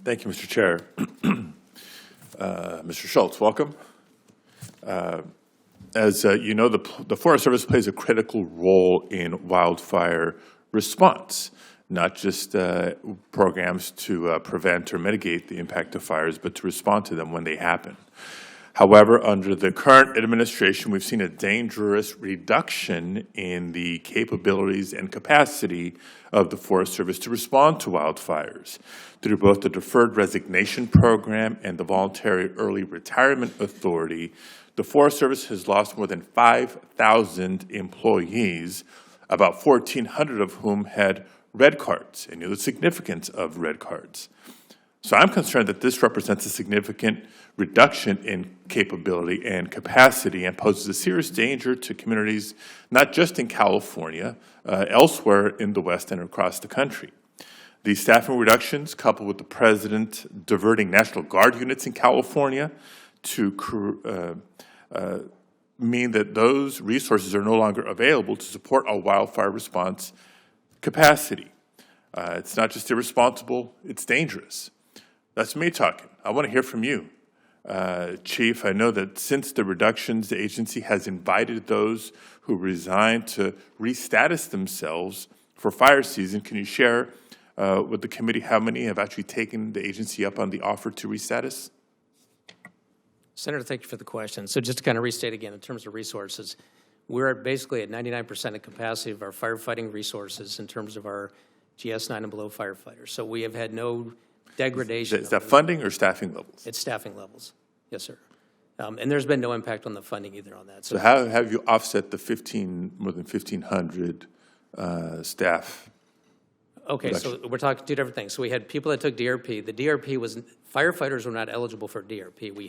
Thank you, Mr. Chair. Mr. Schultz, welcome. As you know, the Forest Service plays a critical role in wildfire response, not just programs to prevent or mitigate the impact of fires, but to respond to them when they happen. However, under the current administration, we've seen a dangerous reduction in the capabilities and capacity of the Forest Service to respond to wildfires. Through both the Deferred Resignation Program and the Voluntary Early Retirement Authority, the Forest Service has lost more than 5,000 employees, about 1,400 of whom had red cards, and you know the significance of red cards. So I'm concerned that this represents a significant reduction in capability and capacity and poses a serious danger to communities, not just in California, elsewhere in the West and across the country. These staffing reductions, coupled with the President diverting National Guard units in California to mean that those resources are no longer available to support our wildfire response capacity. It's not just irresponsible, it's dangerous. That's me talking. I want to hear from you. Chief, I know that since the reductions, the agency has invited those who resigned to restatus themselves for fire season. Can you share with the committee how many have actually taken the agency up on the offer to restatus? Senator, thank you for the question. So just to kind of restate again, in terms of resources, we're basically at 99% of capacity of our firefighting resources in terms of our GS9 and below firefighters. So we have had no degradation. Is that funding or staffing levels? It's staffing levels, yes, sir. And there's been no impact on the funding either on that. So how have you offset the more than 1,500 staff? Okay, so we're talking two different things. So we had people that took DRP. The DRP was, firefighters were not eligible for DRP. We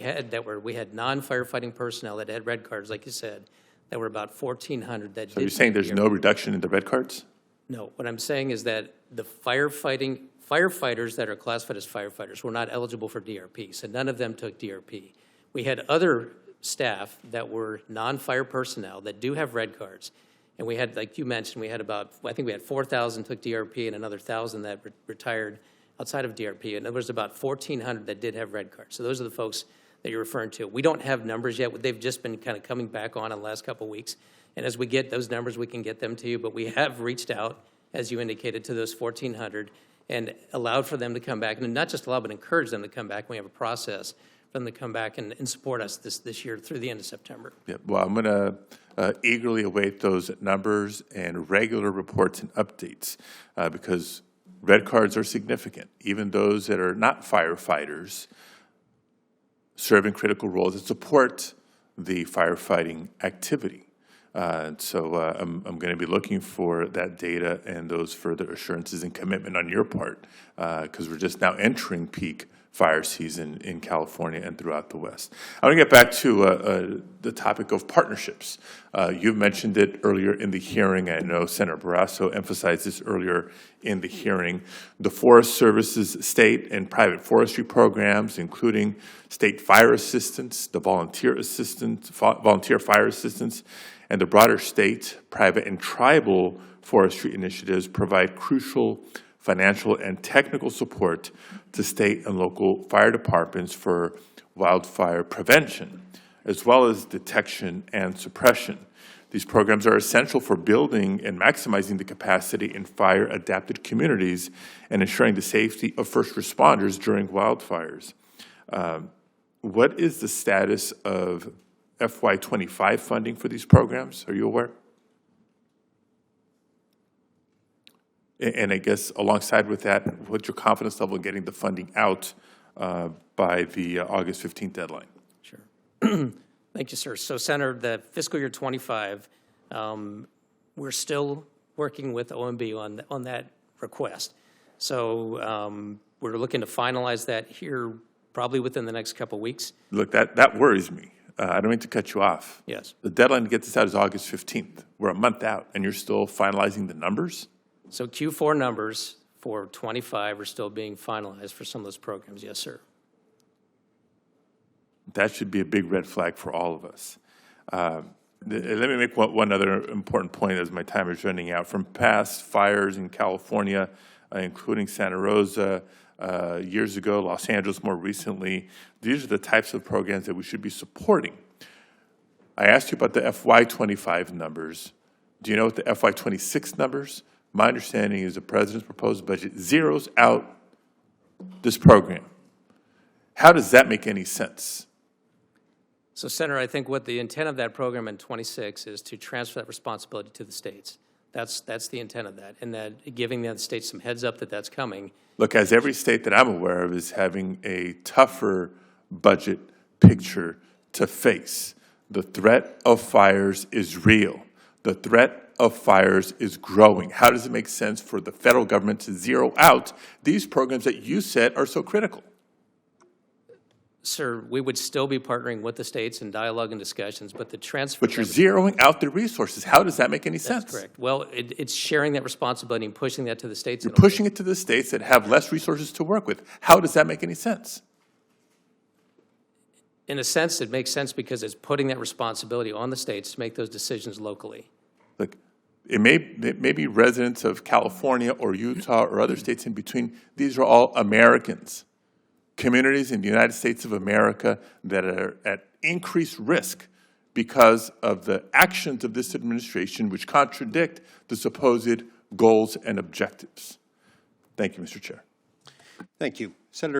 had non-firefighting personnel that had red cards, like you said, that were about 1,400 that did. So you're saying there's no reduction in the red cards? No, what I'm saying is that the firefighters that are classified as firefighters were not eligible for DRP, so none of them took DRP. We had other staff that were non-fire personnel that do have red cards, and we had, like you mentioned, we had about, I think we had 4,000 took DRP and another 1,000 that retired outside of DRP, and there was about 1,400 that did have red cards. So those are the folks that you're referring to. We don't have numbers yet. They've just been kind of coming back on in the last couple of weeks, and as we get those numbers, we can get them to you, but we have reached out, as you indicated, to those 1,400 and allowed for them to come back, and not just allow, but encourage them to come back. We have a process for them to come back and support us this year through the end of September. Yeah, well, I'm going to eagerly await those numbers and regular reports and updates because red cards are significant. Even those that are not firefighters serving critical roles that support the firefighting activity. So I'm going to be looking for that data and those further assurances and commitment on your part because we're just now entering peak fire season in California and throughout the West. I want to get back to the topic of partnerships. You mentioned it earlier in the hearing. I know Senator Barrasso emphasized this earlier in the hearing. The Forest Service's state and private forestry programs, including state fire assistance, the volunteer fire assistance, and the broader state, private, and tribal forestry initiatives provide crucial financial and technical support to state and local fire departments for wildfire prevention, as well as detection and suppression. These programs are essential for building and maximizing the capacity in fire-adapted communities and ensuring the safety of first responders during wildfires. What is the status of FY25 funding for these programs? Are you aware? And I guess alongside with that, what's your confidence level in getting the funding out by the August 15th deadline? Sure. Thank you, sir. So, Senator, the fiscal year 25, we're still working with OMB on that request. So we're looking to finalize that here probably within the next couple of weeks. Look, that worries me. I don't mean to cut you off. Yes. The deadline to get this out is August 15th. We're a month out, and you're still finalizing the numbers? So Q4 numbers for 25 are still being finalized for some of those programs. Yes, sir. That should be a big red flag for all of us. Let me make one other important point as my time is running out. From past fires in California, including Santa Rosa, years ago, Los Angeles more recently. These are the types of programs that we should be supporting. I asked you about the FY25 numbers. Do you know what the FY26 numbers? My understanding is the president's proposed budget zeroes out this program. How does that make any sense? So, Senator, I think what the intent of that program in 26 is to transfer that responsibility to the states. That's the intent of that, and that giving the states some heads up that that's coming. Look, as every state that I'm aware of is having a tougher budget picture to face. The threat of fires is real. The threat of fires is growing. How does it make sense for the federal government to zero out these programs that you said are so critical? Sir, we would still be partnering with the states in dialogue and discussions, but the transfer. But you're zeroing out the resources. How does that make any sense? That's correct. Well, it's sharing that responsibility and pushing that to the states. You're pushing it to the states that have less resources to work with. How does that make any sense? In a sense, it makes sense because it's putting that responsibility on the states to make those decisions locally. Look, it may be residents of California or Utah or other states in between. These are all Americans. Communities in the United States of America that are at increased risk because of the actions of this administration, which contradict the supposed goals and objectives. Thank you, Mr. Chair. Thank you. Senator